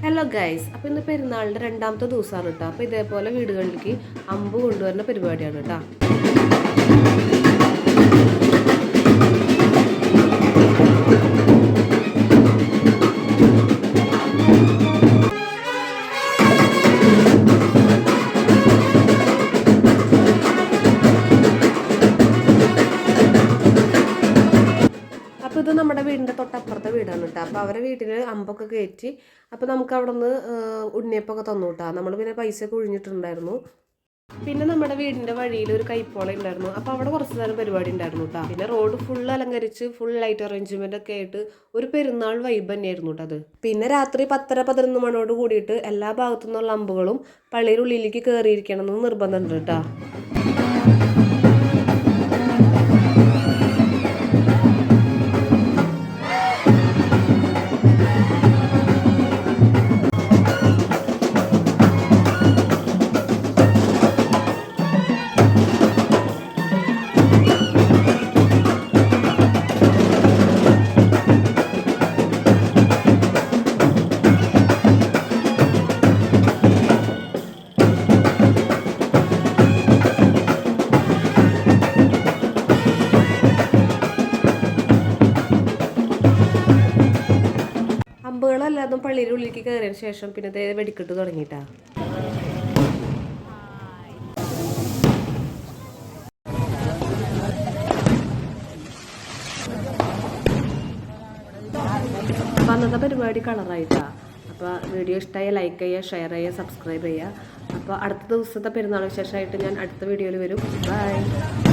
Hello guys, അപ്പോൾ ഇന്ന് പെരുന്നാളിൻ്റെ രണ്ടാമത്തെ ദിവസമാണ് കേട്ടോ. അപ്പോൾ ഇതേപോലെ വീടുകളിലേക്ക് അമ്പ് കൊണ്ടുവരുന്ന പരിപാടിയാണ് കേട്ടോ. അപ്പോൾ ഇത് നമ്മുടെ വീടിൻ്റെ തൊട്ടപ്പുറത്തെ വീടാണ് കേട്ടോ. അപ്പോൾ അവരെ വീട്ടിൽ അമ്പൊക്കെ കയറ്റി അപ്പോൾ നമുക്ക് അവിടെ നിന്ന് ഉണ്ണിയപ്പൊക്കെ തന്നു കേട്ടോ. നമ്മൾ പിന്നെ പൈസ ഒക്കെ ഒഴിഞ്ഞിട്ടുണ്ടായിരുന്നു. പിന്നെ നമ്മുടെ വീടിൻ്റെ വഴിയിൽ ഒരു കൈപ്പോള ഉണ്ടായിരുന്നു. അപ്പോൾ അവിടെ കുറച്ച് നേരം പരിപാടി ഉണ്ടായിരുന്നു കേട്ടോ. പിന്നെ റോഡ് ഫുൾ അലങ്കരിച്ച് ഫുൾ ലൈറ്റ് അറേഞ്ച്മെൻ്റ് ഒക്കെ ആയിട്ട് ഒരു പെരുന്നാൾ വൈബ് തന്നെയായിരുന്നു കേട്ടോ അത്. പിന്നെ രാത്രി 10-11 മണിയോട് കൂടിയിട്ട് എല്ലാ ഭാഗത്തു നിന്നുള്ള അമ്പുകളും പള്ളിയുടെ ഉള്ളിലേക്ക് കയറിയിരിക്കണം എന്ന് നിർബന്ധമുണ്ട് കേട്ടോ. അമ്പുകളല്ലാതും പള്ളിയുടെ ഉള്ളിലേക്ക് കയറിയതിന് ശേഷം പിന്നെ വെടിക്കെട്ട് തുടങ്ങിയിട്ടാ. അപ്പം അന്നത്തെ പരിപാടി കളറായിട്ടാ. അപ്പോൾ വീഡിയോ ഇഷ്ടമായ ലൈക്ക് ചെയ്യുക, ഷെയർ ചെയ്യുക, സബ്സ്ക്രൈബ് ചെയ്യുക. അപ്പോൾ അടുത്ത ദിവസത്തെ പെരുന്നാൾ വിശേഷമായിട്ട് ഞാൻ അടുത്ത വീഡിയോയിൽ വരും. ബൈ.